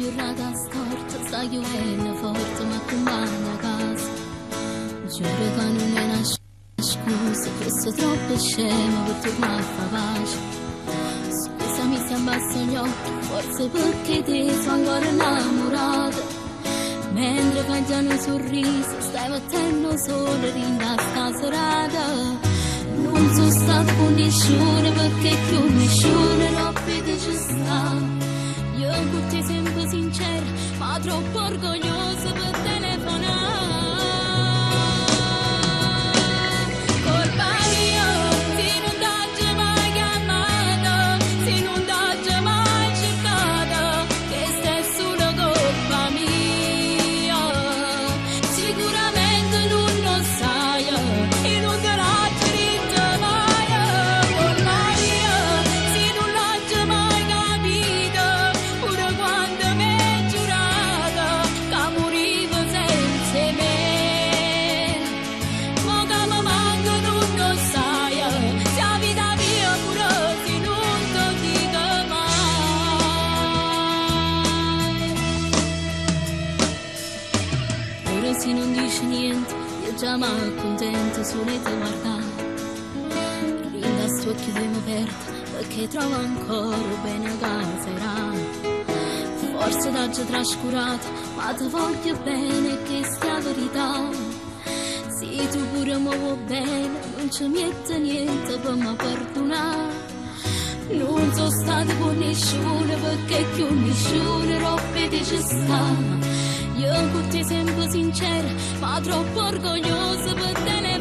giornata storta, sai che è forte, ma accompagna a casa. Giuro che non è una scusa, fosse troppo scema per tornare a fare pace. Scusami se abbasso gli occhi, forse perché te sono ancora innamorata. Mentre cangiano un sorriso, stai battendo solo in sta serata. Non sono stata con nessuno perché più nessuno non vede ci sta. Io con te sempre sincera, ma troppo orgogliosa per telefonare. Colpa mia, se non t'ho mai chiamata, se non t'ho mai cercata, che stai solo colpa mia. Sicuramente non lo sai e non te l'ho detto mai. Colpa mia, se non l'ho mai capito, pure quando mi hai giurato che morivo senza me. Ma che mi manca non lo sai, se la vita mia pure se non te dico mai. Ora se non dici niente, io già mi accontento solo di guardare. Rinda sto occhio che mi perde, perché trovo ancora bene che sarà. Forse t'ho già trascurato, ma ti voglio bene, che sia verità. Se tu pure mi vuoi bene, non ci mette niente per mi perdonare. Non sono stata con nessuno perché più nessuno roba ti ci sta. Io con te sempre sincera, ma troppo orgogliosa per te.